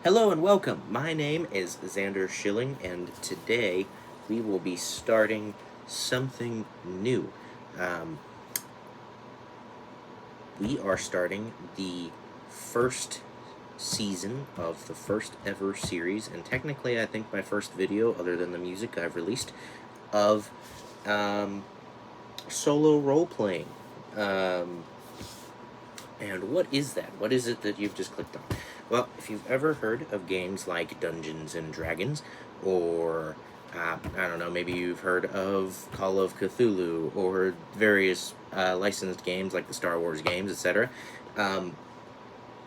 Hello and welcome. My name is Xander Schilling, and today we will be starting something new. Um, we are starting the first season of the first ever series, and technically, I think my first video, other than the music I've released, of um, solo role playing. Um, and what is that? What is it that you've just clicked on? Well, if you've ever heard of games like Dungeons and Dragons, or I don't know, maybe you've heard of Call of Cthulhu, or various licensed games like the Star Wars games, etc., um,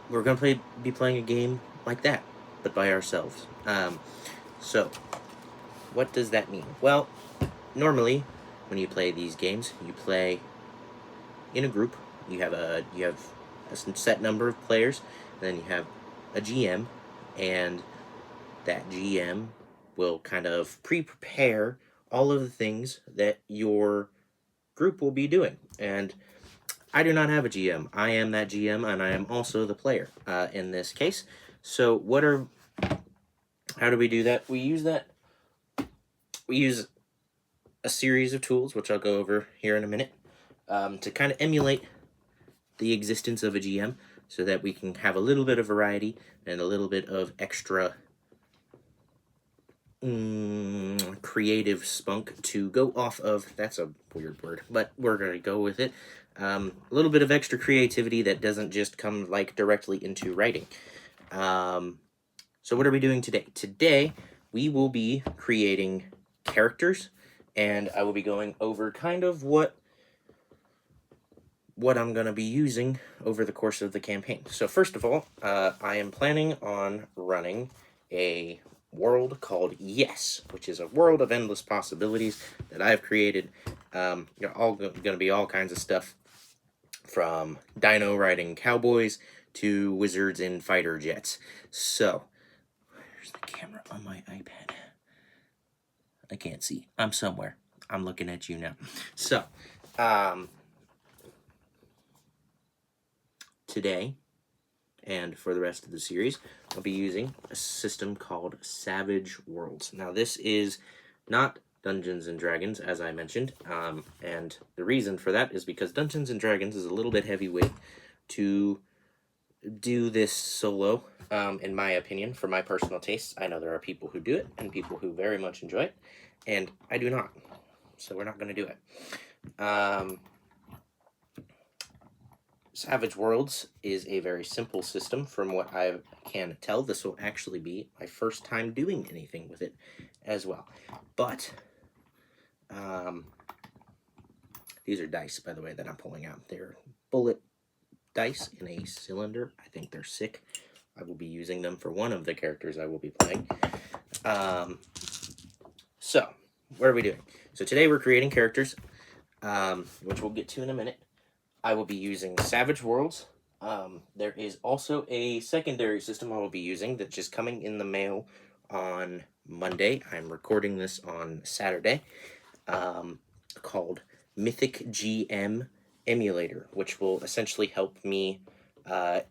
we're going to be playing a game like that, but by ourselves. So, what does that mean? Well, normally, when you play these games, you play in a group. You have a set number of players, and then you have a GM, and that GM will kind of pre-prepare all of the things that your group will be doing. And I do not have a GM. I am that GM, and I am also the player in this case. So how do we do that? We use a series of tools, which I'll go over here in a minute, to kind of emulate the existence of a GM, so that we can have a little bit of variety and a little bit of extra creative spunk to go off of. That's a weird word, but we're going to go with it. A little bit of extra creativity that doesn't just come like directly into writing. So what are we doing today? Today, we will be creating characters, and I will be going over kind of what I'm going to be using over the course of the campaign. So first of all, I am planning on running a world called Yes, which is a world of endless possibilities that I've created. All going to be all kinds of stuff, from dino riding cowboys to wizards in fighter jets. So, where's the camera on my iPad? I can't see. I'm somewhere. I'm looking at you now. So, today, and for the rest of the series, I'll be using a system called Savage Worlds. Now, this is not Dungeons and Dragons, as I mentioned, and the reason for that is because Dungeons and Dragons is a little bit heavyweight to do this solo, in my opinion, for my personal tastes. I know there are people who do it, and people who very much enjoy it, and I do not, so we're not going to do it. Savage Worlds is a very simple system from what I can tell. This will actually be my first time doing anything with it as well. But, these are dice, by the way, that I'm pulling out. They're bullet dice in a cylinder. I think they're sick. I will be using them for one of the characters I will be playing. So, what are we doing? So today we're creating characters, which we'll get to in a minute. I will be using Savage Worlds. There is also a secondary system I will be using that's just coming in the mail on Monday. I'm recording this on Saturday, called Mythic GM Emulator, which will essentially help me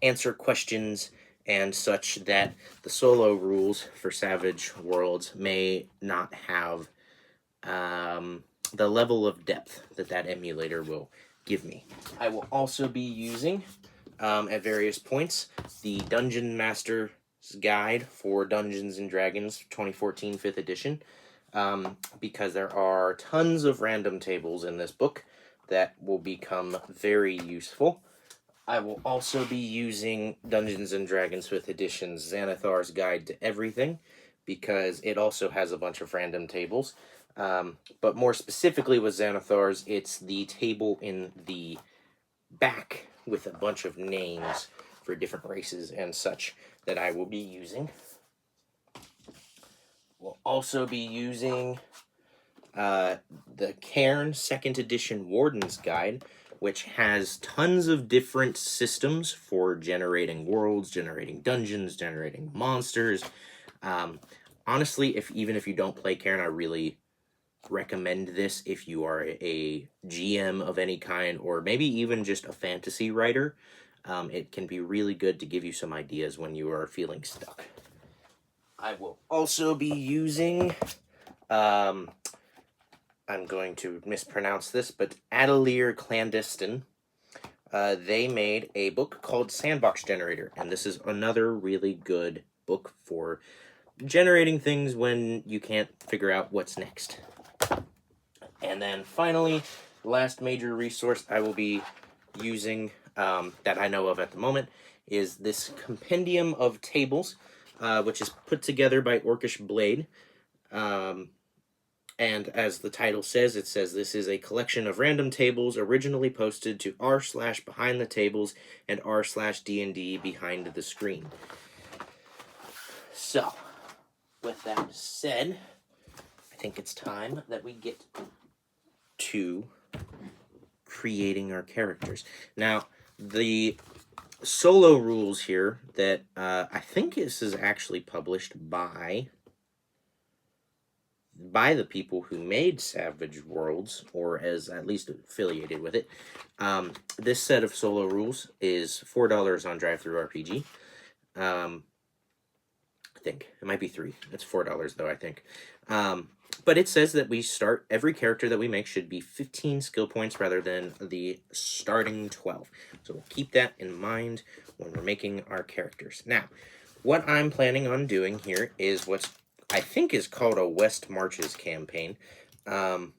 answer questions and such that the solo rules for Savage Worlds may not have the level of depth that emulator will give me. I will also be using, at various points, the Dungeon Master's Guide for Dungeons and Dragons 2014 5th edition, because there are tons of random tables in this book that will become very useful. I will also be using Dungeons and Dragons 5th edition's Xanathar's Guide to Everything, because it also has a bunch of random tables. But more specifically with Xanathar's, it's the table in the back with a bunch of names for different races and such that I will be using. We'll also be using the Cairn 2nd edition Warden's Guide, which has tons of different systems for generating worlds, generating dungeons, generating monsters. Honestly, even if you don't play Cairn, I really recommend this if you are a GM of any kind, or maybe even just a fantasy writer. It can be really good to give you some ideas when you are feeling stuck. I will also be using, I'm going to mispronounce this, but Atelier Clandestine. They made a book called Sandbox Generator, and this is another really good book for generating things when you can't figure out what's next. And then finally, the last major resource I will be using that I know of at the moment is this compendium of tables, which is put together by Orcish Blade. And as the title says, it says this is a collection of random tables originally posted to r/behind the tables and r/D&D behind the screen. So, with that said, I think it's time that we get to creating our characters. Now, the solo rules here that I think this is actually published by the people who made Savage Worlds, or as at least affiliated with it. This set of solo rules is $4 on DriveThruRPG. I think it might be $3. It's $4 though, I think. But it says that we start, every character that we make should be 15 skill points rather than the starting 12. So we'll keep that in mind when we're making our characters. Now, what I'm planning on doing here is what's I think is called a West Marches campaign. But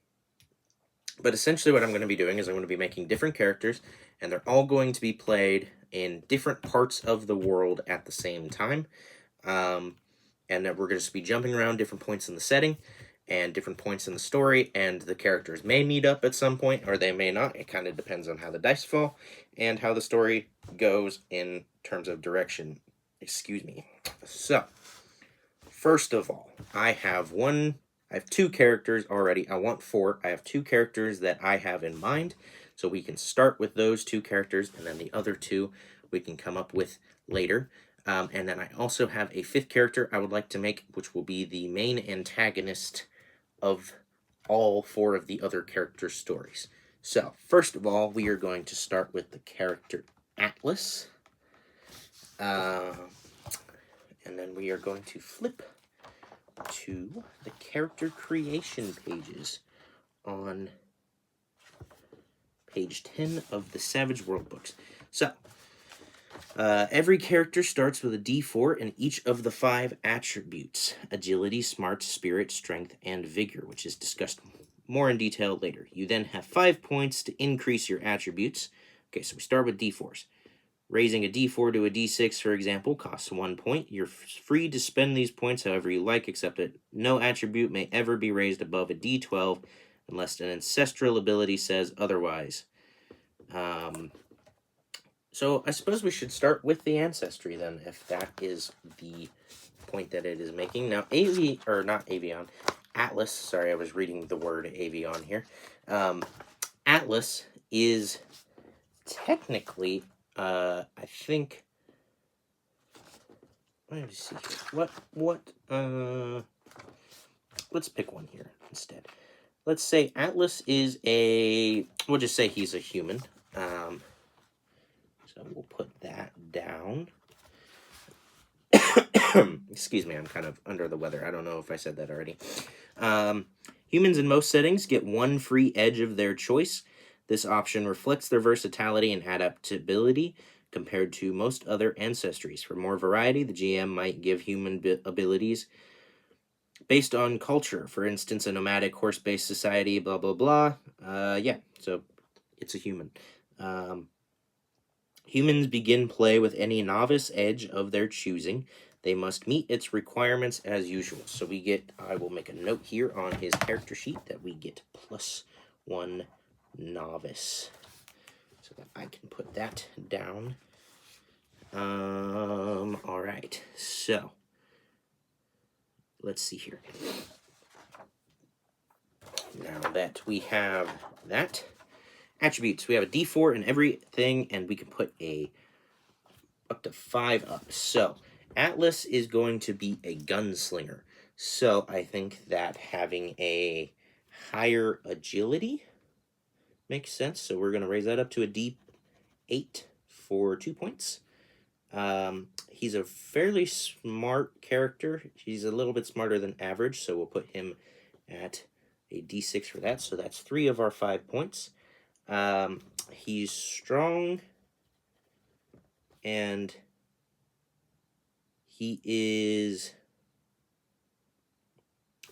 essentially what I'm going to be doing is I'm going to be making different characters, and they're all going to be played in different parts of the world at the same time. And that we're going to be jumping around different points in the setting and different points in the story, and the characters may meet up at some point, or they may not. It kind of depends on how the dice fall and how the story goes in terms of direction. Excuse me. So, first of all, I have two characters already. I want 4. I have 2 characters that I have in mind, so we can start with those 2 characters, and then the other 2 we can come up with later. And then I also have a 5th character I would like to make, which will be the main antagonist of all 4 of the other character stories. So, first of all, we are going to start with the character Atlas. And then we are going to flip to the character creation pages on page 10 of the Savage World books. So, every character starts with a D4 and each of the 5 attributes: agility, smarts, spirit, strength, and vigor, which is discussed more in detail later. You then have 5 points to increase your attributes. Okay, so we start with D4s. Raising a D4 to a D6, for example, costs 1 point. You're free to spend these points however you like, except that no attribute may ever be raised above a D12 unless an ancestral ability says otherwise. So I suppose we should start with the ancestry then, if that is the point that it is making. Now, Atlas, sorry, I was reading the word Avion here. Atlas is technically, I think, let me see here. Let's pick one here instead. Let's say Atlas is we'll just say he's a human. So we'll put that down. Excuse me, I'm kind of under the weather. I don't know if I said that already. Humans in most settings get 1 free edge of their choice. This option reflects their versatility and adaptability compared to most other ancestries. For more variety, the GM might give human abilities based on culture. For instance, a nomadic horse-based society, blah, blah, blah. Yeah, so it's a human. Humans begin play with any novice edge of their choosing. They must meet its requirements as usual. So I will make a note here on his character sheet that we get +1 novice. So that I can put that down. All right, so let's see here. Now that we have that, attributes, we have a D4 in everything, and we can put up to 5 up. So Atlas is going to be a gunslinger. So I think that having a higher agility makes sense. So we're going to raise that up to a D8 for 2 points. He's a fairly smart character. He's a little bit smarter than average, so we'll put him at a D6 for that. So that's 3 of our 5 points. He's strong, and he is...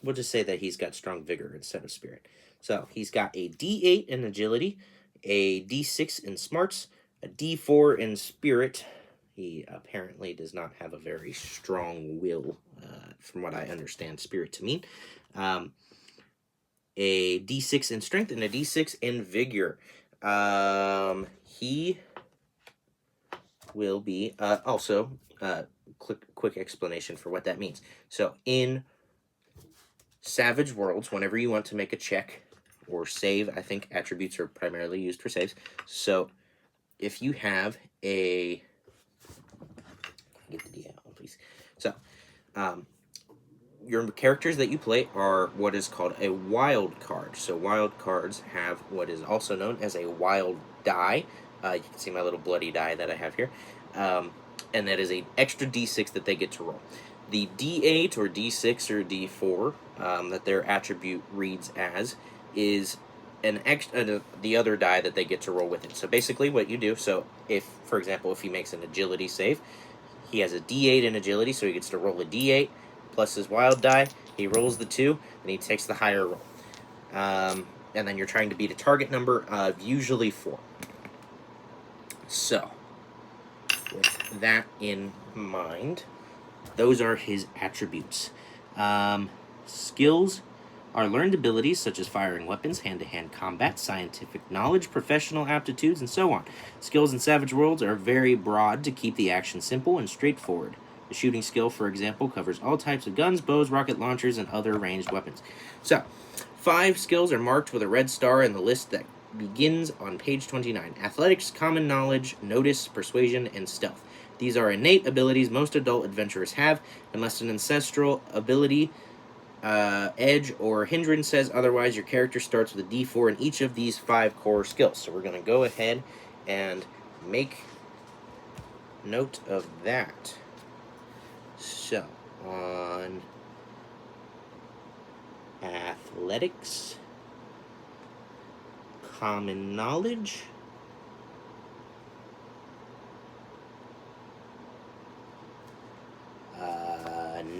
We'll just say that he's got strong vigor instead of spirit. So he's got a D8 in agility, a D6 in smarts, a D4 in spirit. He apparently does not have a very strong will, from what I understand spirit to mean. A D6 in strength and a D6 in vigor. He will be also quick explanation for what that means. So in Savage Worlds, whenever you want to make a check or save, I think attributes are primarily used for saves. So if you have a... Get the D out, please. So, your characters that you play are what is called a wild card. So wild cards have what is also known as a wild die. You can see my little bloody die that I have here. And that is an extra D6 that they get to roll. The D8 or D6 or D4 that their attribute reads as is an extra the other die that they get to roll with it. So basically what you do, so if, for example, if he makes an agility save, he has a D8 in agility, so he gets to roll a D8 plus his wild die. He rolls the 2, and he takes the higher roll. And then you're trying to beat a target number of usually 4. So, with that in mind, those are his attributes. Skills are learned abilities such as firing weapons, hand-to-hand combat, scientific knowledge, professional aptitudes, and so on. Skills in Savage Worlds are very broad to keep the action simple and straightforward. The shooting skill, for example, covers all types of guns, bows, rocket launchers, and other ranged weapons. So, 5 skills are marked with a red star in the list that begins on page 29. Athletics, common knowledge, notice, persuasion, and stealth. These are innate abilities most adult adventurers have, unless an ancestral ability, edge, or hindrance says otherwise. Your character starts with a D4 in each of these 5 core skills. So we're going to go ahead and make note of that. So, on athletics, common knowledge,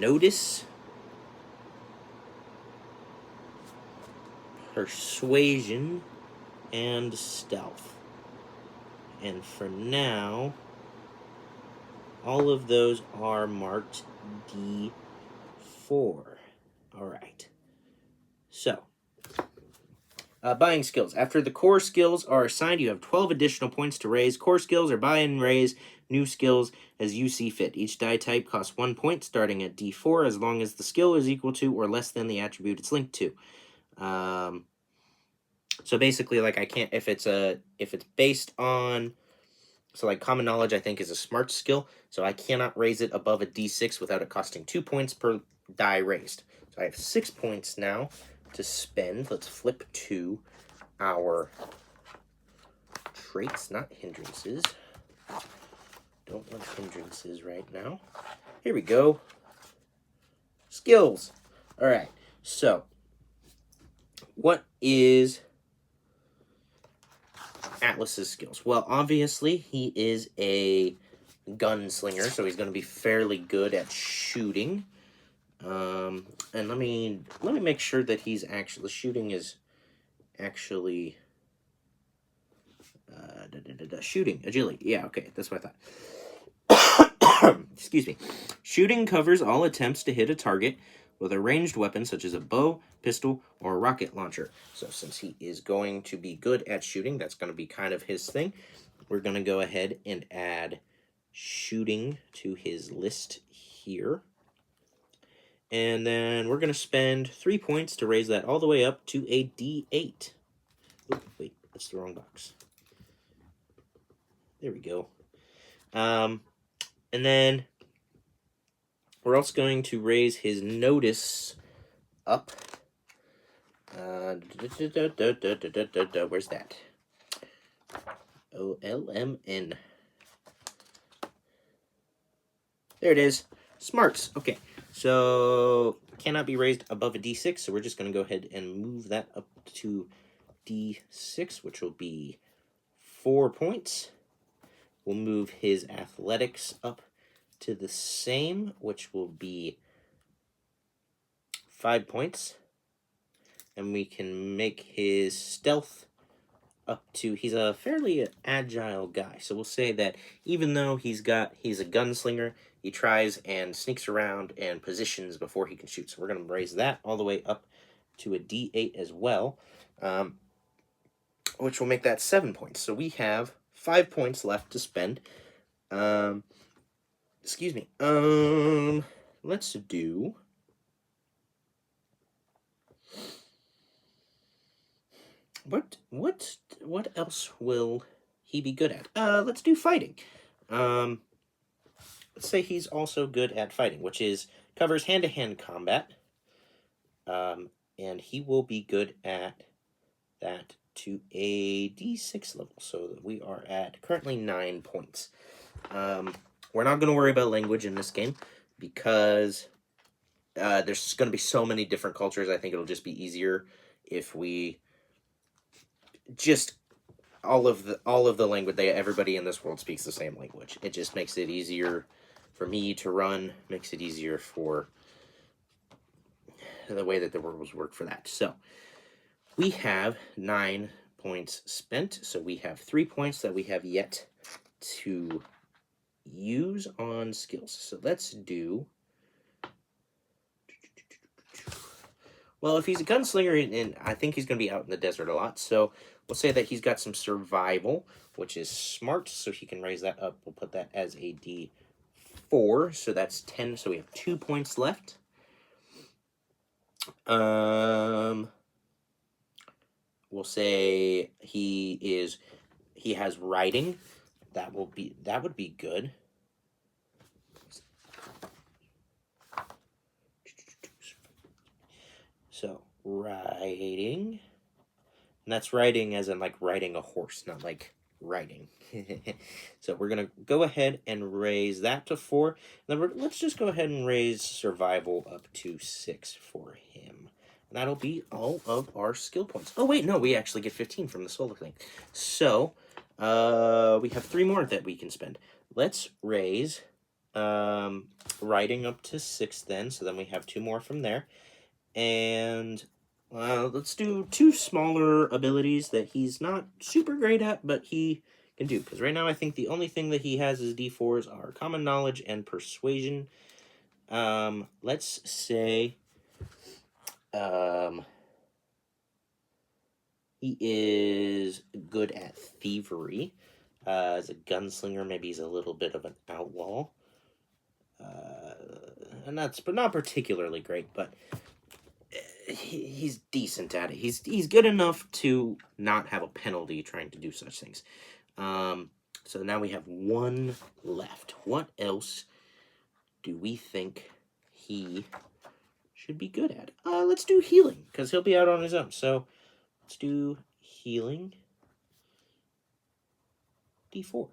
notice, persuasion, and stealth. And for now, all of those are marked D4. All right. So, buying skills. After the core skills are assigned, you have 12 additional points to raise. Core skills are buy and raise new skills as you see fit. Each die type costs 1 point, starting at D4, as long as the skill is equal to or less than the attribute it's linked to. So basically, like, I can't, if it's based on, so like common knowledge, I think, is a smart skill, so I cannot raise it above a D6 without it costing 2 points per die raised. So I have 6 points now to spend. Let's flip to our traits, not hindrances. Don't want hindrances right now. Here we go. Skills. All right. So, what is Atlas's skills? Well, obviously, he is a gunslinger, so he's going to be fairly good at shooting. And let me make sure that he's actually, shooting is actually shooting agility. Yeah, okay, that's what I thought. Excuse me. Shooting covers all attempts to hit a target with a ranged weapon such as a bow, pistol, or a rocket launcher. So since he is going to be good at shooting, that's going to be kind of his thing. We're going to go ahead and add shooting to his list here. And then we're going to spend 3 points to raise that all the way up to a D8. Oh, wait, that's the wrong box. There we go. And then we're also going to raise his notice up. Where's that? OLMN. There it is. Smarts. Okay, so cannot be raised above a D6, so we're just going to go ahead and move that up to D6, which will be 4 points. We'll move his athletics up to the same, which will be 5 points. And we can make his stealth up to, he's a fairly agile guy. So we'll say that even though he's a gunslinger, he tries and sneaks around and positions before he can shoot. So we're going to raise that all the way up to a D8 as well, which will make that 7 points. So we have 5 points left to spend. Excuse me. Let's do... What else will he be good at? Let's do fighting. Let's say he's also good at fighting, which covers hand-to-hand combat. And he will be good at that to a D6 level. So we are at currently 9 points. We're not going to worry about language in this game because there's going to be so many different cultures. I think it'll just be easier if we just all of the language. Everybody in this world speaks the same language. It just makes it easier for me to run. Makes it easier for the way that the rules work for that. So we have 9 points spent. So we have 3 points that we have yet to use on skills. So let's do... Well, if he's a gunslinger, and I think he's going to be out in the desert a lot, so we'll say that he's got some survival, which is smart, so he can raise that up. We'll put that as a D4, so that's 10, so we have 2 points left. We'll say he has riding. That would be good. So, riding. And that's riding as in, like, riding a horse, not like riding. So we're going to go ahead and raise that to 4. Then let's just go ahead and raise survival up to 6 for him. And that'll be all of our skill points. Oh, wait, no, we actually get 15 from the solar thing. So, we have 3 more that we can spend. Let's raise riding up to 6 then, so then we have 2 more from there. And let's do 2 smaller abilities that he's not super great at, but he can do. Because right now I think the only thing that he has as D4s are Common Knowledge and Persuasion. Let's say he is good at Thievery. As a gunslinger, maybe he's a little bit of an outlaw. And that's not particularly great, but... he's decent at it. He's good enough to not have a penalty trying to do such things. So now we have 1 left. What else do we think he should be good at? Let's do healing, because he'll be out on his own. So let's do healing. D4.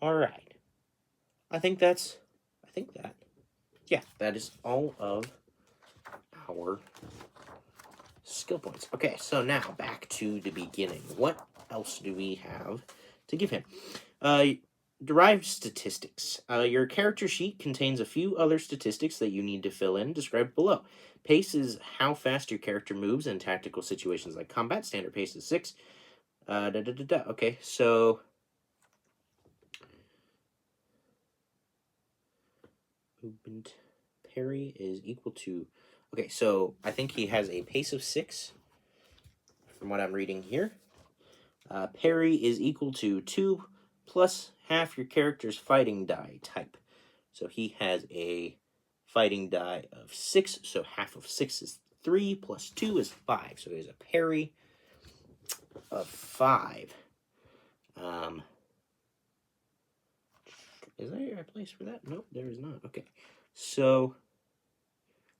All right. Yeah, that is all of our skill points. Okay, so now back to the beginning. What else do we have to give him? Derived statistics. Your character sheet contains a few other statistics that you need to fill in, described below. Pace is how fast your character moves in tactical situations like combat. Standard pace is 6. Okay, so... movement parry is equal to... Okay, so I think he has a pace of 6, from what I'm reading here. Parry is equal to 2 plus half your character's fighting die type. So he has a fighting die of 6, so half of 6 is 3, plus 2 is 5. So he has a parry of 5. Is there a place for that? Nope, there is not. Okay, so...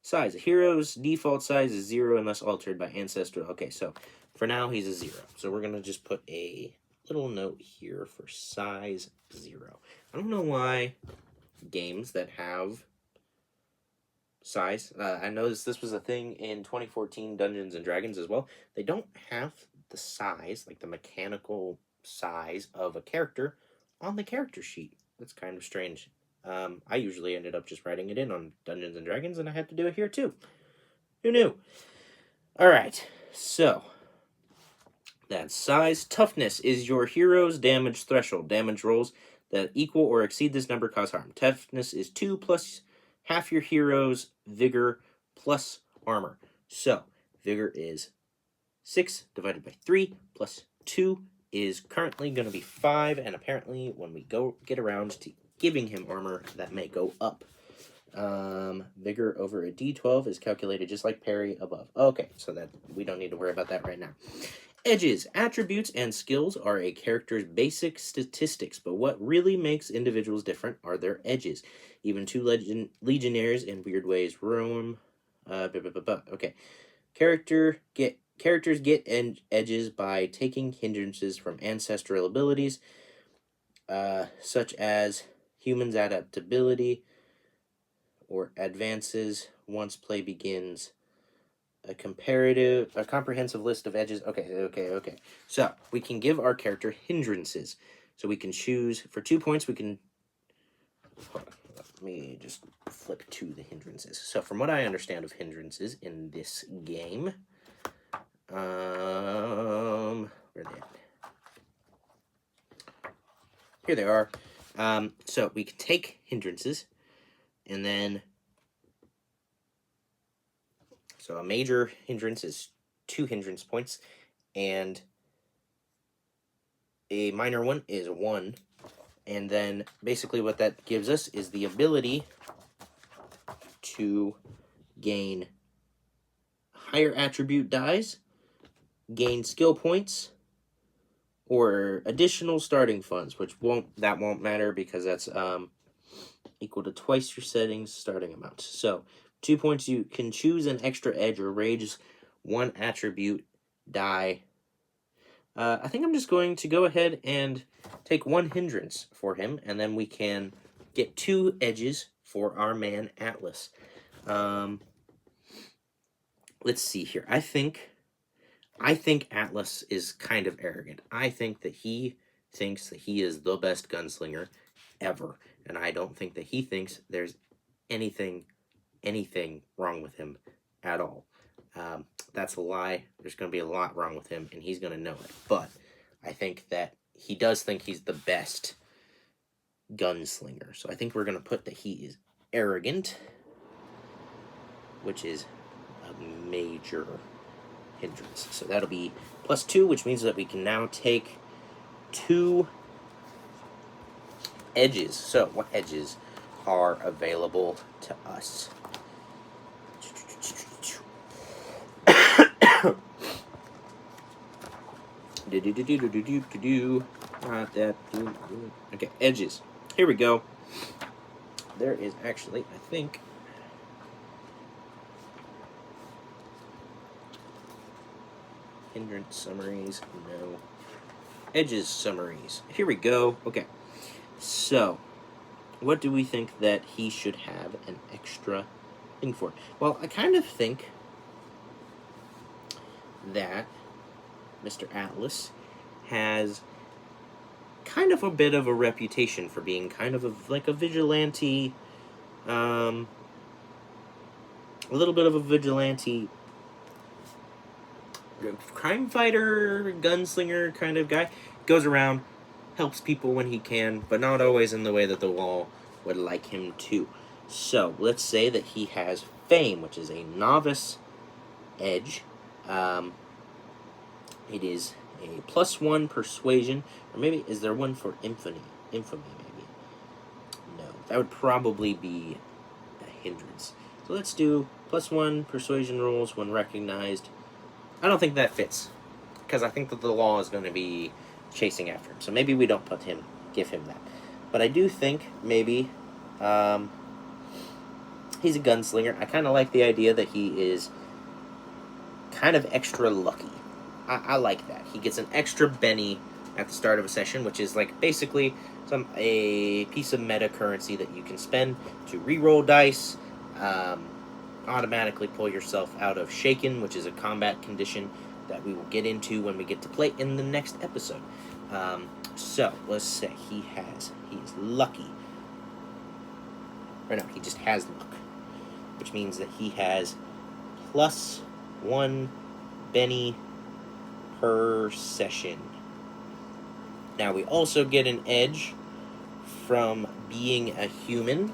size. A hero's default size is 0 unless altered by ancestral. Okay, so for now he's a 0. So we're going to just put a little note here for size 0. I don't know why games that have size. I noticed this was a thing in 2014 Dungeons and Dragons as well. They don't have the size, like the mechanical size of a character on the character sheet. That's kind of strange. I usually ended up just writing it in on Dungeons and Dragons, and I had to do it here too. Who knew? All right, so that's size. Toughness is your hero's damage threshold. Damage rolls that equal or exceed this number cause harm. Toughness is 2 plus half your hero's vigor plus armor. So, vigor is 6 divided by 3 plus 2 is currently going to be 5, and apparently when we get around to giving him armor, that may go up. Vigor over a d12 is calculated just like parry above. Okay, so that we don't need to worry about that right now. Edges, attributes, and skills are a character's basic statistics, but what really makes individuals different are their edges. Even two legionnaires in weird ways roam. Okay. Characters get edges by taking hindrances from ancestral abilities, such as humans' adaptability or advances once play begins. A comprehensive list of edges. Okay. So, we can give our character hindrances. So we can choose, for 2 points, we can... Hold on, let me just flip to the hindrances. So, from what I understand of hindrances in this game... where are they at? Here they are. So, we can take hindrances, and then... So a major hindrance is 2 hindrance points, and a minor one is 1. And then basically what that gives us is the ability to gain higher attribute dies, gain skill points, or additional starting funds, which won't matter because that's equal to twice your settings starting amount. So 2 points, you can choose an extra edge or raise 1 attribute die. I think I'm just going to go ahead and take 1 hindrance for him, and then we can get 2 edges for our man Atlas. Let's see here. I think Atlas is kind of arrogant. I think that he thinks that he is the best gunslinger ever, and I don't think that he thinks there's anything wrong with him at all. That's a lie. There's going to be a lot wrong with him, and he's going to know it. But I think that he does think he's the best gunslinger. So I think we're going to put that he is arrogant, which is a major hindrance. So that'll be +2, which means that we can now take 2 edges. So what edges are available to us? Not that. Okay, edges. Here we go. There is actually, I think, hindrance summaries. No. Edges summaries. Here we go. Okay. So, what do we think that he should have an extra thing for? Well, I kind of think that Mr. Atlas has kind of a bit of a reputation for being kind of like a vigilante, a little bit of a vigilante crime fighter, gunslinger kind of guy. Goes around, helps people when he can, but not always in the way that the law would like him to. So, let's say that he has Fame, which is a novice edge. It is a +1 persuasion, or maybe, is there one for infamy? Infamy, maybe. No, that would probably be a hindrance. So let's do +1 persuasion rolls when recognized. I don't think that fits, because I think that the law is going to be chasing after him. So maybe we don't give him that. But I do think maybe he's a gunslinger. I kind of like the idea that he is kind of extra lucky. I like that. He gets an extra Benny at the start of a session, which is like basically a piece of meta currency that you can spend to re-roll dice, automatically pull yourself out of shaken, which is a combat condition that we will get into when we get to play in the next episode. So let's say he's lucky. Or no, he just has luck, which means that he has +1 Benny per session. Now we also get an edge from being a human.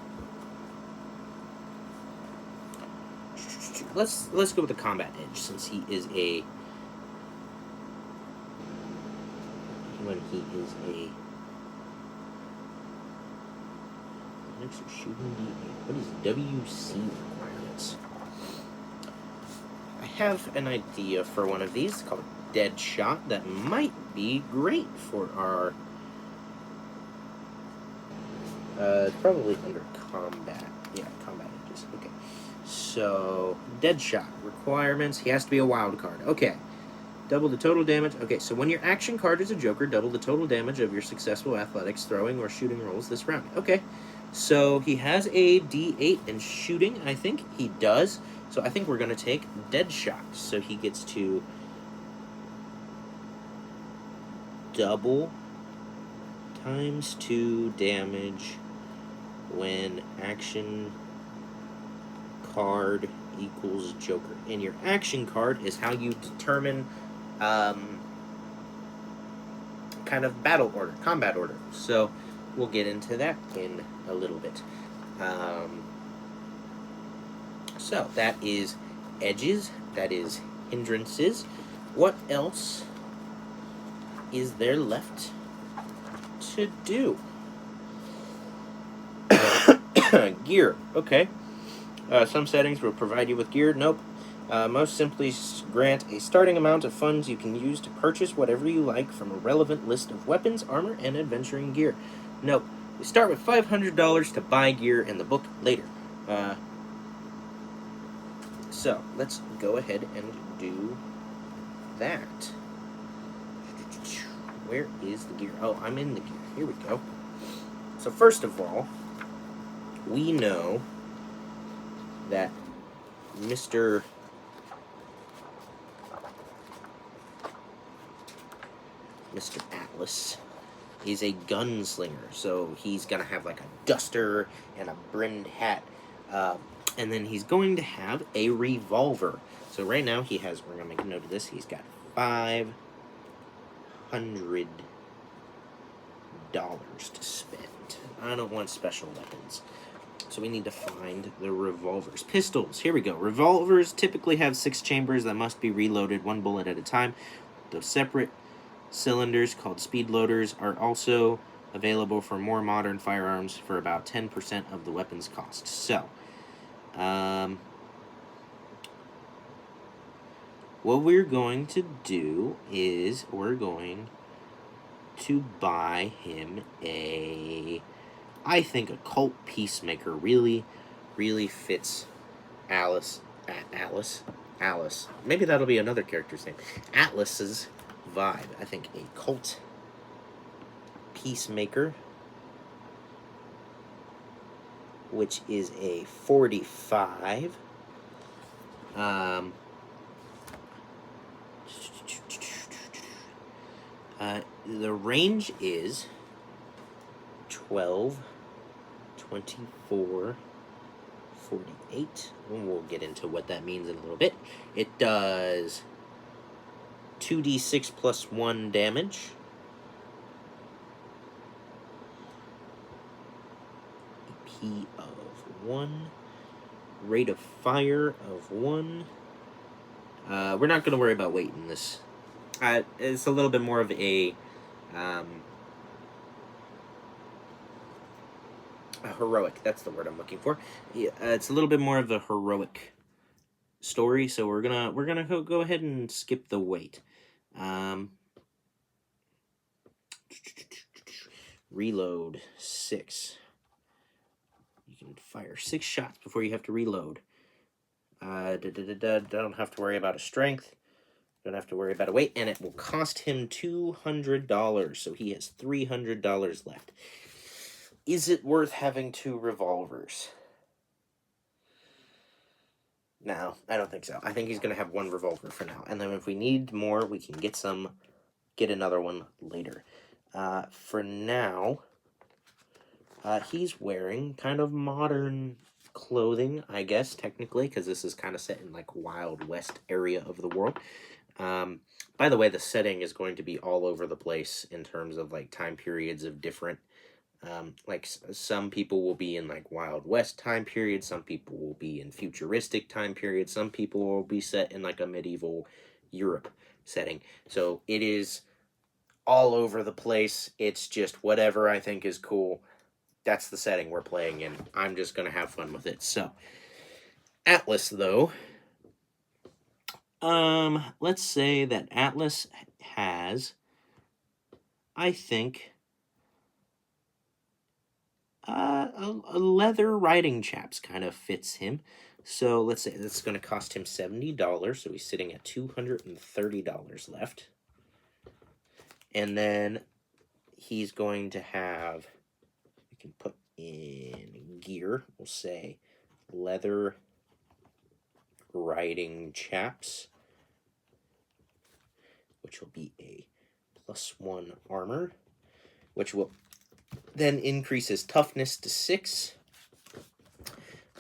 Let's go with the combat edge, since he is a what is WC requirements? I have an idea for one of these. It's called Dead Shot. That might be great for our it's probably under combat. Yeah, combat edges. Okay. So, Dead Shot requirements. He has to be a wild card. Okay. Double the total damage. Okay, so when your action card is a joker, double the total damage of your successful athletics, throwing, or shooting rolls this round. Okay. So, he has a D8 in shooting, I think. He does. So, I think we're going to take Dead Shot. So, he gets to double ×2 damage when action card equals joker. And your action card is how you determine kind of battle order, combat order. So we'll get into that in a little bit. So that is edges, that is hindrances. What else is there left to do? Gear. Okay. Some settings will provide you with gear. Nope. Most simply grant a starting amount of funds you can use to purchase whatever you like from a relevant list of weapons, armor, and adventuring gear. Nope. We start with $500 to buy gear in the book later. So, let's go ahead and do that. Where is the gear? Oh, I'm in the gear. Here we go. So first of all, we know that Mr. Atlas is a gunslinger, so he's gonna have like a duster and a brimmed hat, and then he's going to have a revolver. So right now he has, we're gonna make a note of this, he's got $500 to spend. I don't want special weapons. So we need to find the revolvers. Pistols, here we go. Revolvers typically have 6 chambers that must be reloaded 1 bullet at a time. Those separate cylinders, called speed loaders, are also available for more modern firearms for about 10% of the weapon's cost. So, what we're going to do is we're going to buy him I think a cult peacemaker really fits Alice. Maybe that'll be another character's name. Atlas's vibe. I think a cult peacemaker, which is a 45. The range is 12, 24, 48. And we'll get into what that means in a little bit. It does 2d6 plus 1 damage. AP of 1. Rate of fire of 1. We're not going to worry about weight in this. It's a little bit more of a heroic. That's the word I'm looking for. Yeah, it's a little bit more of a heroic story, so we're gonna go ahead and skip the weight. Reload 6. You can fire 6 shots before you have to reload. Don't have to worry about a strength. Don't have to worry about a weight, and it will cost him $200, so he has $300 left. Is it worth having 2 revolvers? No, I don't think so. I think he's going to have 1 revolver for now. And then if we need more, we can get another one later. For now, he's wearing kind of modern clothing, I guess, technically, because this is kind of set in, like, Wild West area of the world. By the way, the setting is going to be all over the place in terms of, like, time periods of different, like, some people will be in, like, Wild West time period, some people will be in futuristic time period, some people will be set in, like, a medieval Europe setting. So it is all over the place. It's just whatever I think is cool. That's the setting we're playing in. I'm just going to have fun with it. So, Atlas, though, let's say that Atlas has, I think, a leather riding chaps kind of fits him. So let's say that's going to cost him $70. So he's sitting at $230 left. And then he's going to have, we can put in gear, we'll say leather riding chaps, which will be a +1 armor, which will then increase his toughness to 6.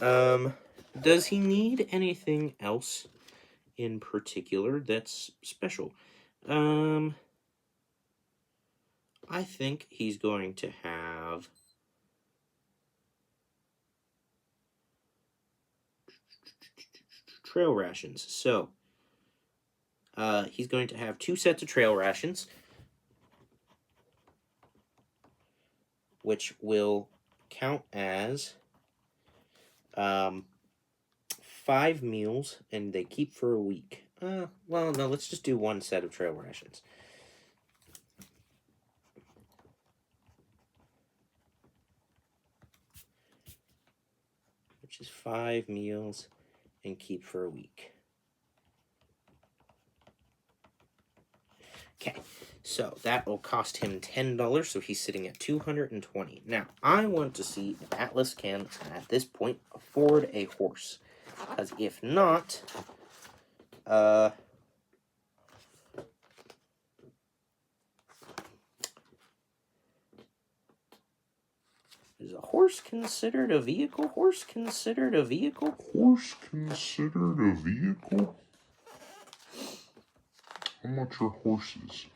Does he need anything else in particular that's special? I think he's going to have trail rations. So, he's going to have 2 sets of trail rations, which will count as 5 meals, and they keep for a week. Well, no, let's just do 1 set of trail rations. Which is 5 meals and keep for a week. Okay, so that will cost him $10, so he's sitting at $220. Now, I want to see if Atlas can, at this point, afford a horse. Because if not, is a horse considered a vehicle? Horse considered a vehicle? Horse considered a vehicle? How much are horses?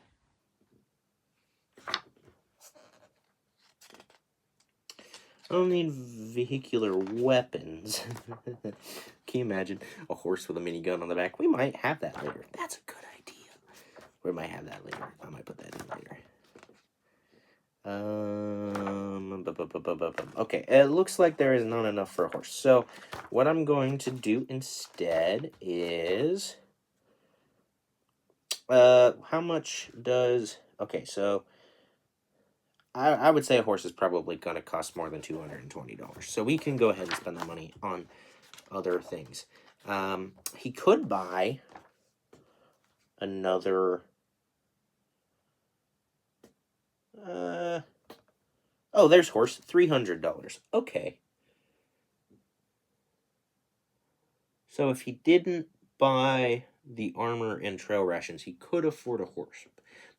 I don't need vehicular weapons. Can you imagine a horse with a minigun on the back? We might have that later. That's a good idea. We might have that later. I might put that in later. Okay, it looks like there is not enough for a horse. So, what I'm going to do instead is... how much does... Okay, so... I would say a horse is probably going to cost more than $220. So we can go ahead and spend the money on other things. He could buy another... oh, there's horse. $300. Okay. So if he didn't buy the armor and trail rations, he could afford a horse.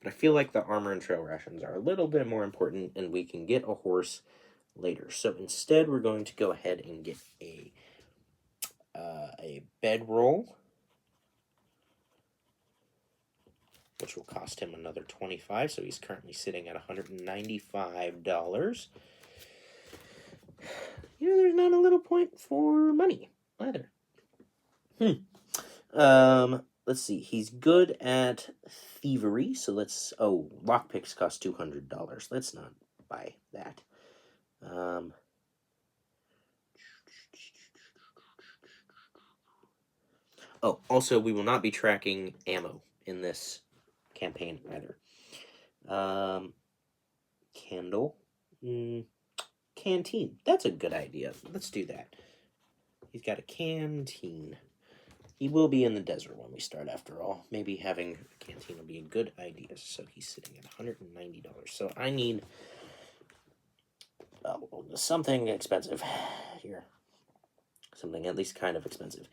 But I feel like the armor and trail rations are a little bit more important, and we can get a horse later. So instead, we're going to go ahead and get a bedroll, which will cost him another $25. So he's currently sitting at $195. You know, there's not a little point for money either. Let's see. He's good at thievery, so let's... Oh, lockpicks cost $200. Let's not buy that. Oh, also, we will not be tracking ammo in this campaign either. Candle. Canteen. That's a good idea. Let's do that. He's got a canteen. He will be in the desert when we start, after all. Maybe having a canteen will be a good idea. So he's sitting at $190. So I need something expensive here. Something at least kind of expensive.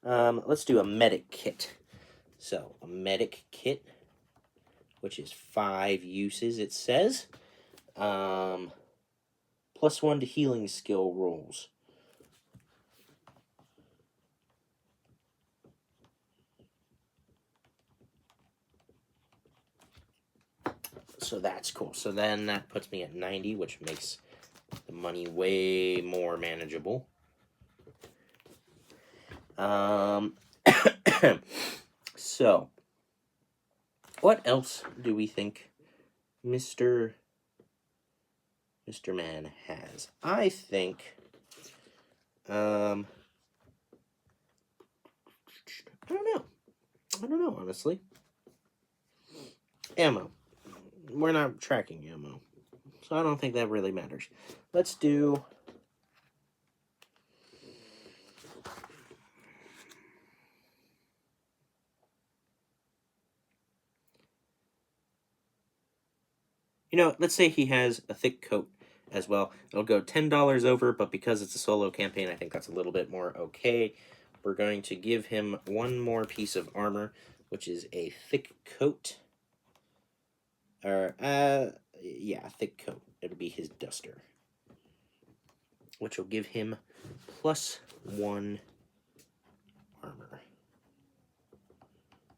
Let's do a medic kit. So, a medic kit, which is 5 uses, it says. +1 to healing skill rolls. So that's cool. So then that puts me at 90, which makes the money way more manageable. So, what else do we think Mr. Man has? I think, I don't know, honestly. Ammo. We're not tracking ammo, so I don't think that really matters. Let's do... let's say he has a thick coat as well. It'll go $10 over, but because it's a solo campaign, I think that's a little bit more okay. We're going to give him one more piece of armor, which is a thick coat. Yeah, thick coat. It'll be his duster, which will give him +1 armor.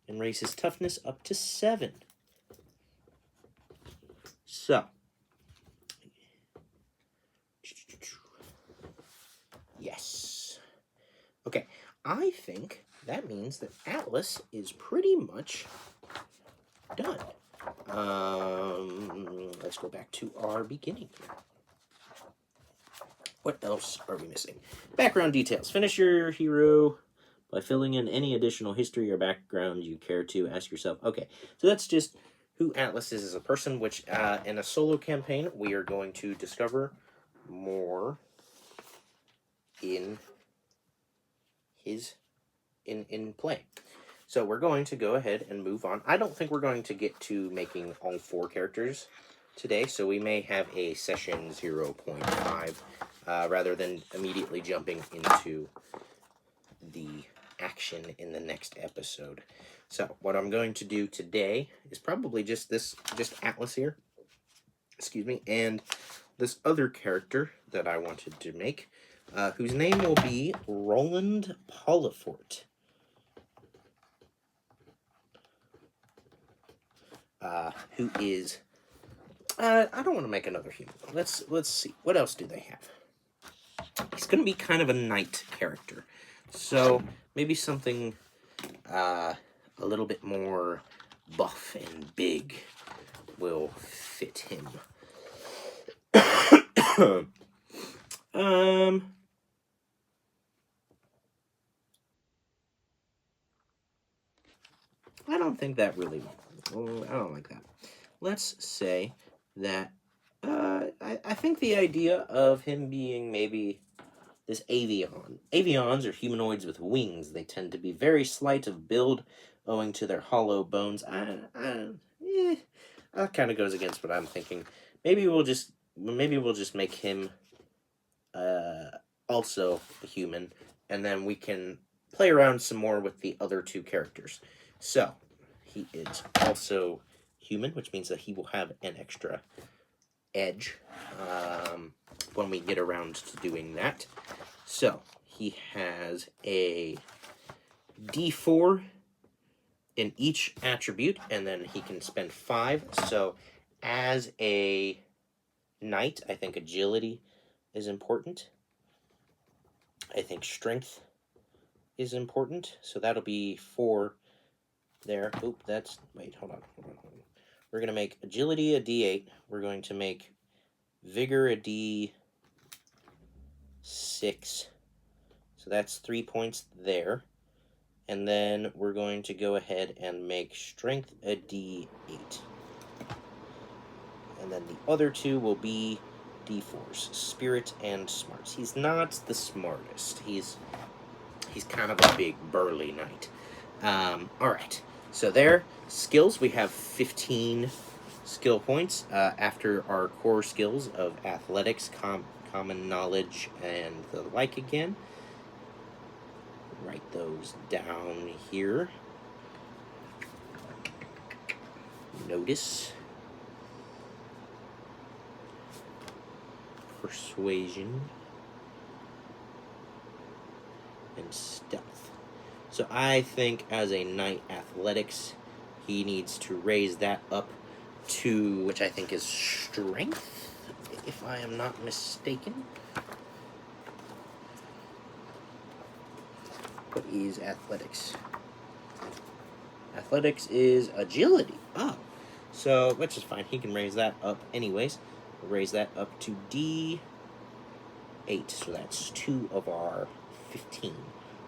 And raise his toughness up to 7. So, yes. Okay, I think that means that Atlas is pretty much done. Let's go back to our beginning here. What else are we missing? Background details. Finish your hero by filling in any additional history or background you care to. Ask yourself. Okay, so that's just who Atlas is as a person, which in a solo campaign, we are going to discover more in play. So we're going to go ahead and move on. I don't think we're going to get to making all 4 characters today, so we may have a session 0.5 rather than immediately jumping into the action in the next episode. So what I'm going to do today is probably just Atlas here, excuse me, and this other character that I wanted to make, whose name will be Roland Polifort. Who is... I don't want to make another human. Let's see. What else do they have? He's going to be kind of a knight character. So, maybe something a little bit more buff and big will fit him. I don't think that really... I don't like that. Let's say that I think the idea of him being maybe this avian. Avians are humanoids with wings. They tend to be very slight of build owing to their hollow bones. That kind of goes against what I'm thinking. Maybe we'll just make him also a human, and then we can play around some more with the other 2 characters. So, he is also human, which means that he will have an extra edge when we get around to doing that. So, he has a D4 in each attribute, and then he can spend 5. So, as a knight, I think agility is important. I think strength is important. So, that'll be 4 there. Oop, that's... Wait, hold on. We're going to make agility a D8. We're going to make vigor a D6. So that's 3 points there. And then we're going to go ahead and make strength a D8. And then the other 2 will be D4s, spirit and smarts. He's not the smartest. He's kind of a big, burly knight. All right. So there, skills, we have 15 skill points after our core skills of athletics, common knowledge, and the like again. Write those down here. Notice. Persuasion. And stealth. So I think as a knight athletics, he needs to raise that up to, which I think is strength, if I am not mistaken. What is athletics? Athletics is agility. Oh. So, which is fine. He can raise that up anyways. We'll raise that up to D8. So that's 2 of our 15.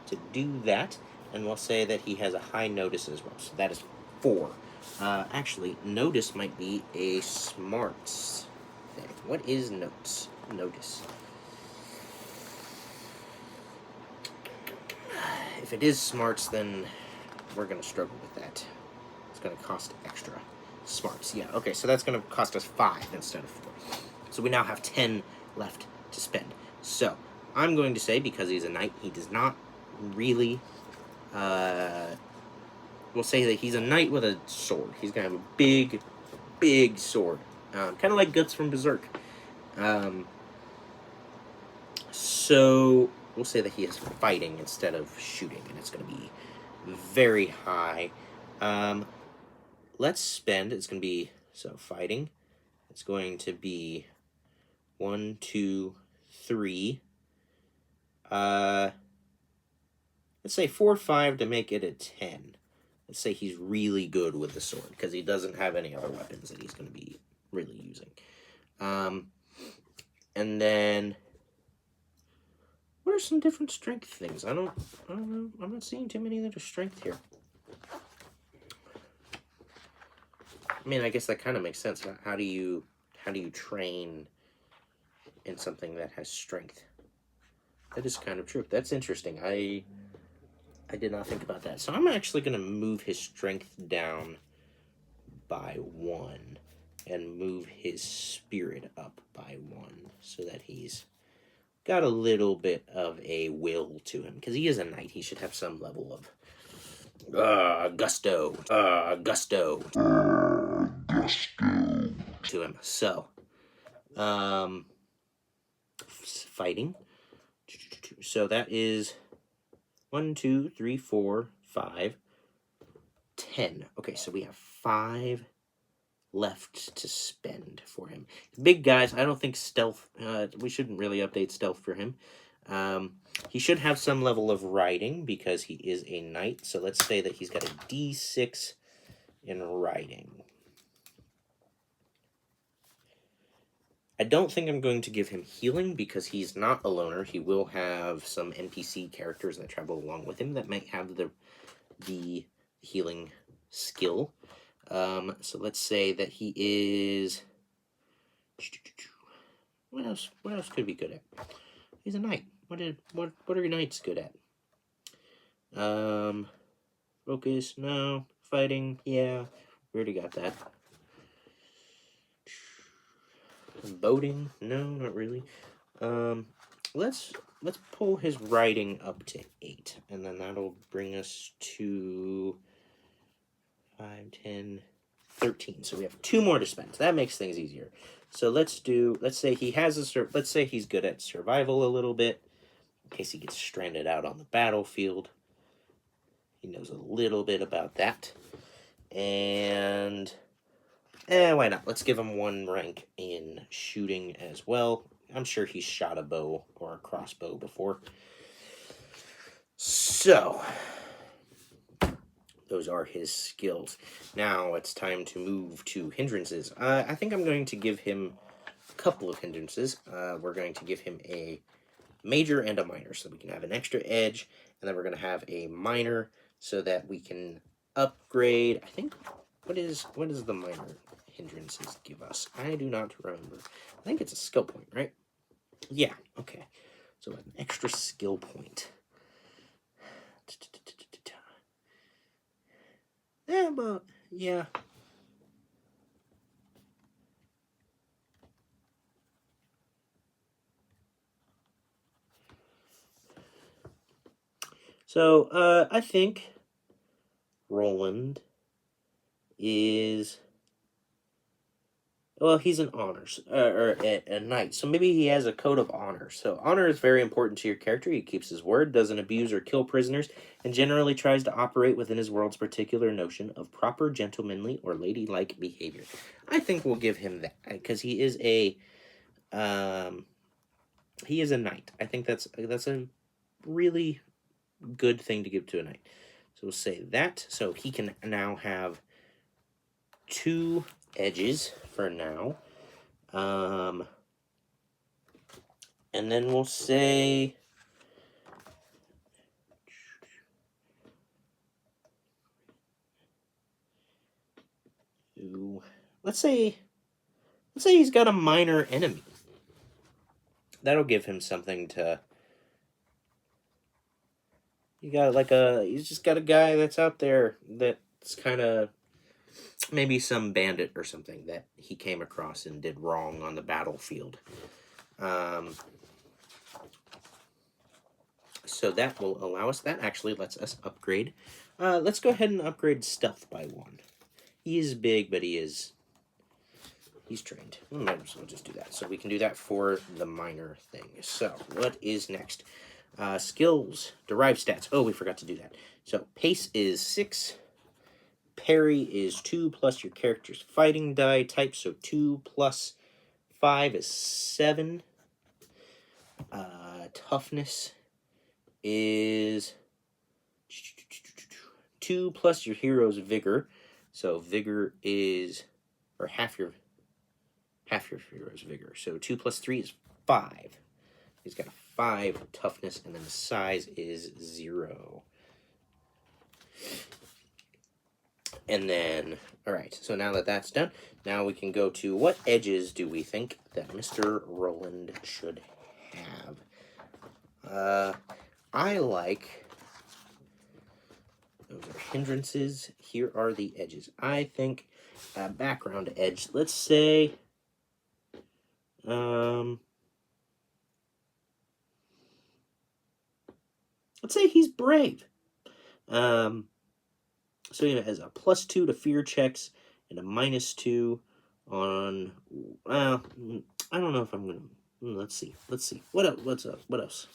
To do that, and we'll say that he has a high notice as well. So that is 4. Actually, notice might be a smarts thing. What is notice? If it is smarts, then we're going to struggle with that. It's going to cost extra. Smarts, yeah. Okay, so that's going to cost us 5 instead of 4. So we now have 10 left to spend. So I'm going to say, because he's a knight, he does not really... we'll say that he's a knight with a sword. He's going to have a big, big sword. Kind of like Guts from Berserk. So we'll say that he is fighting instead of shooting, and it's going to be very high. Let's spend, it's going to be, so fighting, it's going to be 1, 2, 3. Let's say 4, 5 to make it a 10. Let's say he's really good with the sword, because he doesn't have any other weapons that he's going to be really using. And then, what are some different strength things? I don't know. I'm not seeing too many that are strength here. I mean, I guess that kind of makes sense. How do you train in something that has strength? That is kind of true. That's interesting. I did not think about that. So I'm actually going to move his strength down by 1 and move his spirit up by 1 so that he's got a little bit of a will to him. Because he is a knight. He should have some level of gusto to him. So, fighting. So that is 1, 2, 3, 4, 5, 10. Okay, so we have 5 left to spend for him. Big guys, I don't think stealth, we shouldn't really update stealth for him. He should have some level of riding because he is a knight. So let's say that he's got a D6 in riding. I don't think I'm going to give him healing because he's not a loner. He will have some NPC characters that travel along with him that might have the healing skill. So let's say that he is... What else could he be good at? He's a knight. What are knights good at? Focus, no. Fighting, yeah. We already got that. Boating, no, not really. Let's pull his riding up to 8, and then that'll bring us to 5, 10, 13. So we have 2 more to spend. That makes things easier. So let's say he has let's say he's good at survival a little bit, in case he gets stranded out on the battlefield. He knows a little bit about that. And why not? Let's give him 1 rank in shooting as well. I'm sure he's shot a bow or a crossbow before. So, those are his skills. Now it's time to move to hindrances. I think I'm going to give him a couple of hindrances. We're going to give him a major and a minor, so we can have an extra edge, and then we're going to have a minor so that we can upgrade. I think, what is the minor hindrances give us? I do not remember. I think it's a skill point, right? Yeah, okay. So an extra skill point. Yeah, but, yeah. So, I think Roland is... Well, he's an honors, or a knight, so maybe he has a code of honor. So honor is very important to your character. He keeps his word, doesn't abuse or kill prisoners, and generally tries to operate within his world's particular notion of proper gentlemanly or ladylike behavior. I think we'll give him that, because he is a knight. I think that's a really good thing to give to a knight. So we'll say that. So he can now have 2 edges for now. And then we'll say... Let's say he's got a minor enemy. That'll give him something to... He's just got a guy that's out there that's kind of... Maybe some bandit or something that he came across and did wrong on the battlefield. So that will allow us... That actually lets us upgrade. Let's go ahead and upgrade stealth by 1. He is big, but he's trained. We might as well just do that. So we can do that for the minor thing. So what is next? Skills, derive stats. Oh, we forgot to do that. So pace is 6. Parry is 2 plus your character's fighting die type. So 2 plus 5 is 7. Toughness is 2 plus your hero's vigor. So vigor is, or half your hero's vigor. So 2 plus 3 is 5. He's got 5 toughness, and then the size is 0. And then, all right, so now that that's done, now we can go to what edges do we think that Mr. Roland should have? I like... Those are hindrances. Here are the edges. I think background edge. Let's say... let's say he's brave. So he has a +2 to fear checks and a -2 on... Well, I don't know if I'm going to... Let's see. What else? What's up? What else?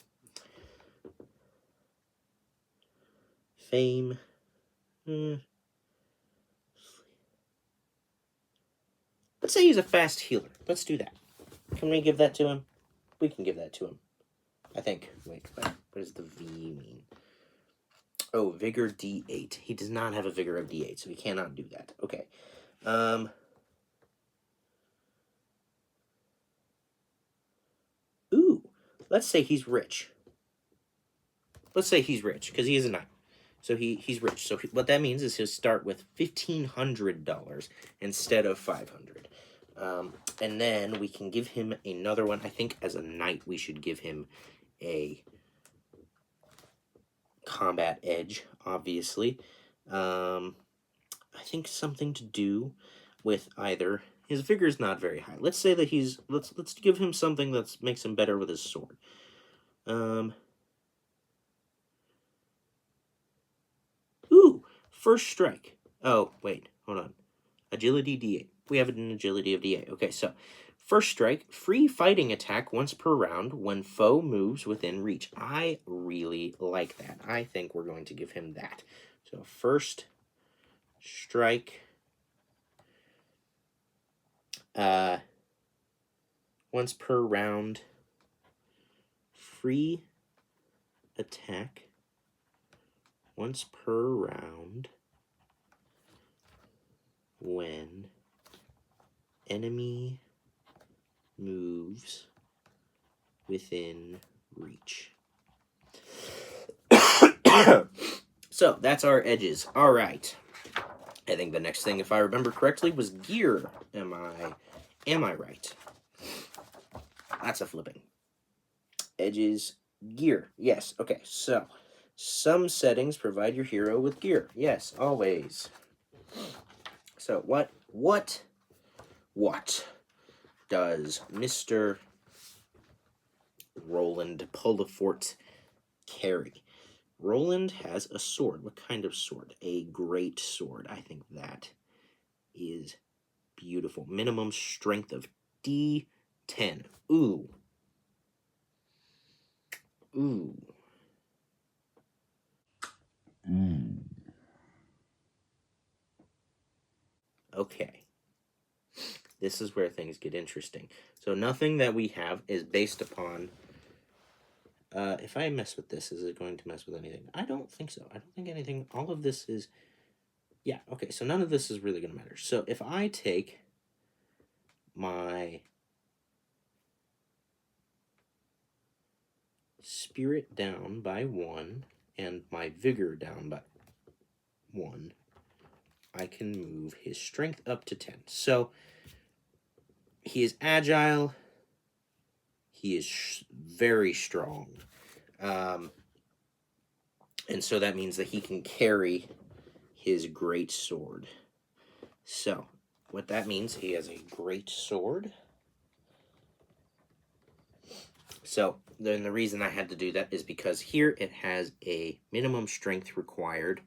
Fame. Let's say he's a fast healer. Let's do that. Can we give that to him? We can give that to him. I think. Wait, what does the V mean? Oh, vigor D8. He does not have a vigor of D8, so he cannot do that. Okay. Ooh, let's say he's rich. Let's say he's rich, because he is a knight. So he's rich. So what that means is he'll start with $1,500 instead of $500. And then we can give him another one. I think as a knight, we should give him a combat edge, obviously. I think something to do with either... His vigor's not very high. Let's say that he's... Let's give him something that makes him better with his sword. Ooh, first strike. Oh, wait, hold on. Agility D8. We have an agility of D8. Okay, so first strike, free fighting attack once per round when foe moves within reach. I really like that. I think we're going to give him that. So first strike, once per round, free attack once per round when enemy moves within reach. So that's our edges. All right. I think the next thing, if I remember correctly, was gear. Am I right? That's a flipping. Edges, gear. Yes. Okay. So some settings provide your hero with gear. Yes, always. So what does Mr. Roland Polifort carry? Roland has a sword. What kind of sword? A great sword. I think that is beautiful. Minimum strength of D10. Ooh. Ooh. Ooh. Okay. This is where things get interesting. So nothing that we have is based upon... if I mess with this, is it going to mess with anything? I don't think so. I don't think anything... All of this is... Yeah, okay, so none of this is really going to matter. So if I take my spirit down by 1 and my vigor down by 1, I can move his strength up to 10. So he is agile. He is very strong. And so that means that he can carry his great sword. So what that means, he has a great sword. So then the reason I had to do that is because here it has a minimum strength required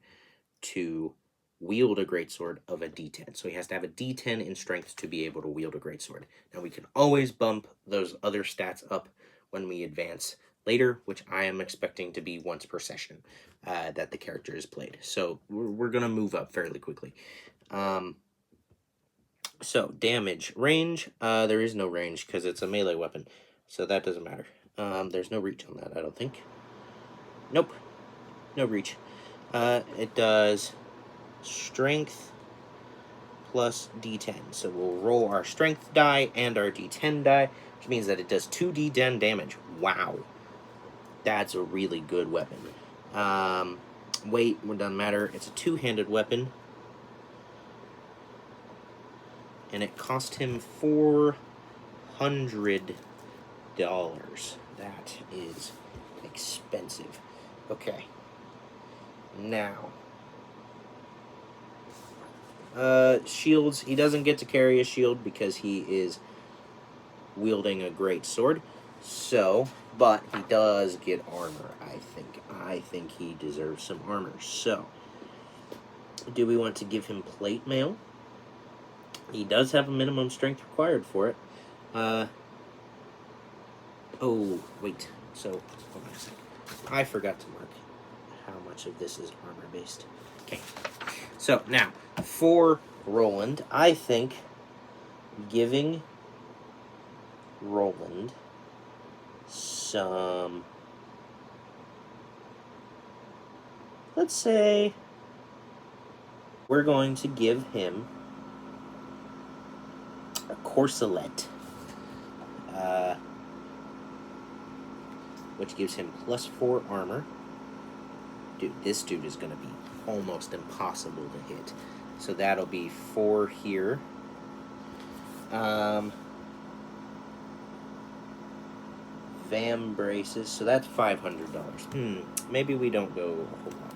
to wield a greatsword of a D10. So he has to have a D10 in strength to be able to wield a greatsword. Now we can always bump those other stats up when we advance later, which I am expecting to be once per session that the character is played. So we're going to move up fairly quickly. So damage. Range, there is no range because it's a melee weapon. So that doesn't matter. There's no reach on that, I don't think. Nope. No reach. It does strength plus D10. So we'll roll our strength die and our D10 die, which means that it does 2d10 damage. Wow. That's a really good weapon. Weight, it doesn't matter. It's a two-handed weapon. And it cost him $400. That is expensive. Okay. Now. Shields. He doesn't get to carry a shield because he is wielding a great sword. So, but he does get armor, I think. I think he deserves some armor. So, do we want to give him plate mail? He does have a minimum strength required for it. Oh, wait. So, hold on a second. I forgot to mark how much of this is armor-based. Okay. So, now, for Roland, I think giving Roland some... Let's say we're going to give him a corselet, which gives him +4 armor. Dude, this dude is going to be almost impossible to hit. So that'll be 4 here. Vam braces, so that's $500. Maybe we don't go a whole lot more.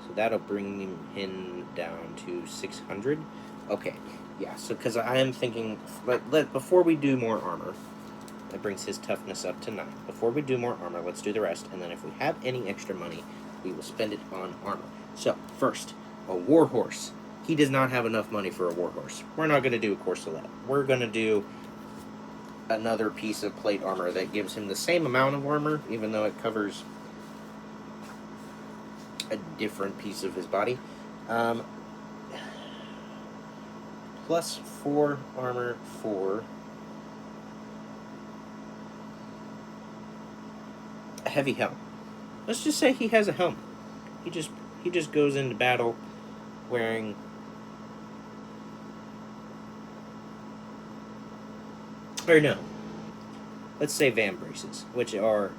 So that'll bring him down to 600. Okay, yeah, so because I am thinking, before we do more armor, that brings his toughness up to 9. Before we do more armor, let's do the rest, and then if we have any extra money, we will spend it on armor. So, first, a warhorse. He does not have enough money for a warhorse. We're not going to do a corselet. We're going to do another piece of plate armor that gives him the same amount of armor, even though it covers a different piece of his body. +4 armor for a heavy helm. Let's just say he has a helm. He just goes into battle wearing or no. Let's say Vam braces, which are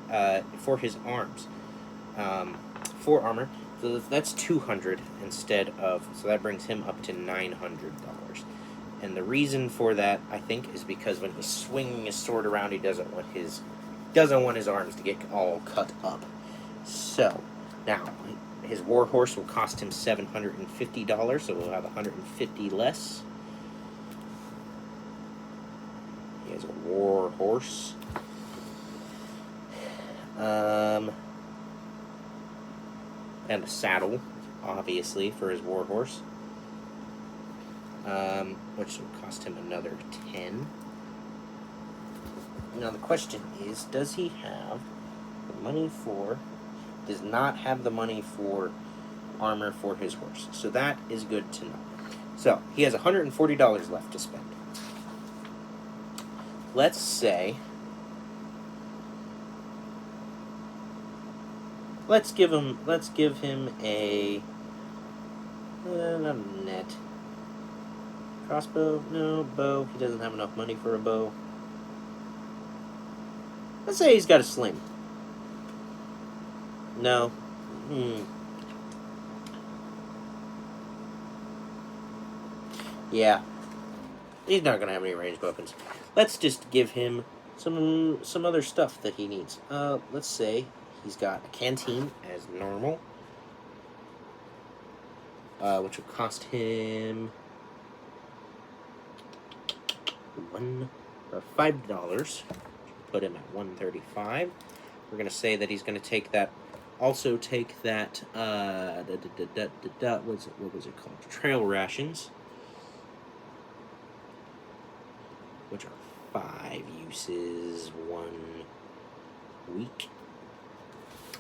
for his arms. 4 armor. So that's 200 instead of, so that brings him up to $900. And the reason for that, I think, is because when he's swinging his sword around, he doesn't want his arms to get all cut up. So, now, his warhorse will cost him $750, so we'll have $150 less. He has a warhorse. And a saddle, obviously, for his warhorse. Which will cost him another 10. Now the question is, does he have the money for... Does not have the money for armor for his horse. So that is good to know. So, he has $140 left to spend. Let's say... Let's give him a... not a net. Crossbow? No. Bow. He doesn't have enough money for a bow. Let's say he's got a sling. No. Yeah. He's not going to have any ranged weapons. Let's just give him some other stuff that he needs. Let's say he's got a canteen as normal. Which will cost him $5. Put him at $135. We're going to say that he's going to take that. Also take that. What was it called? Trail rations, which are 5 uses 1 week.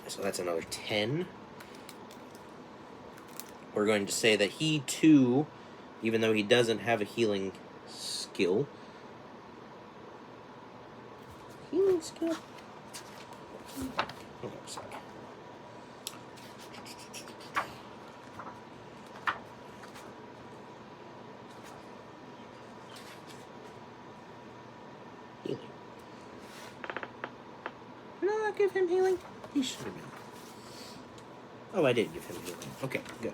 So that's another 10. We're going to say that he too, even though he doesn't have a healing skill. Healing skill? Hold on a sec. Healing. Did I not give him healing? He should have been. Oh, I did give him healing. Okay, good.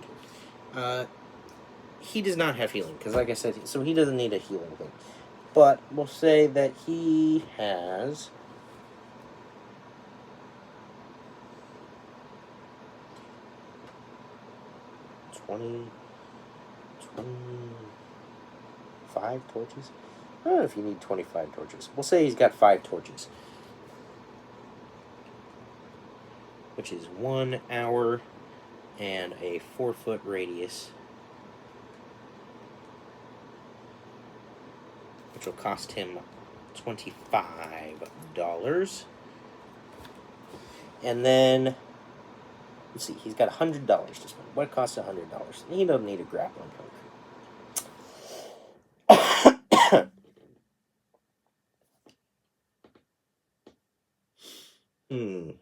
He does not have healing, because like I said, so he doesn't need a healing thing. But we'll say that he has... $25 torches? I don't know if you need 25 torches. We'll say he's got 5 torches. Which is 1 hour and a 4-foot radius. Which will cost him $25. And then, let's see, he's got $100 to spend. What costs $100? He doesn't need a grappling hook. Ooh.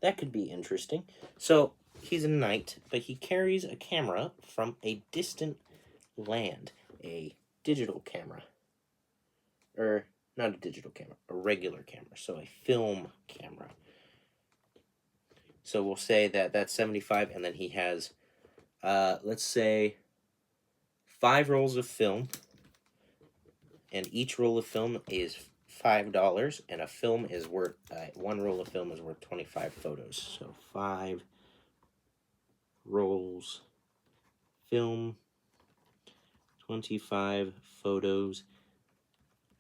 That could be interesting. So, he's a knight, but he carries a camera from a distant land. A digital camera. Or, not a digital camera, a regular camera. So, a film camera. So, we'll say that that's 75, and then he has, let's say, 5 rolls of film. And each roll of film is $5, and a film is worth, 1 roll of film is worth 25 photos. So 5 rolls film, 25 photos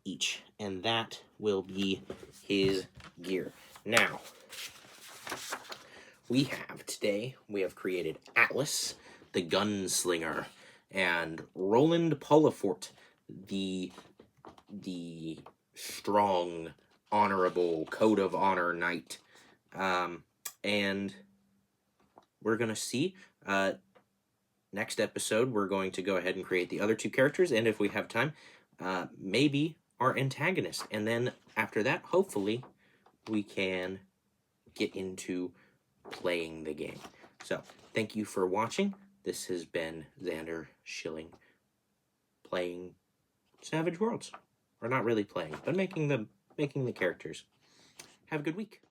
each. And that will be his gear. Now, we have created Atlas, the Gunslinger, and Roland Polifort, the strong, honorable, code of honor knight. And we're going to see, next episode, we're going to go ahead and create the other 2 characters, and if we have time, maybe our antagonist. And then after that, hopefully, we can get into playing the game. So, thank you for watching. This has been Xander Schilling playing Savage Worlds. Or not really playing, but making the characters. Have a good week.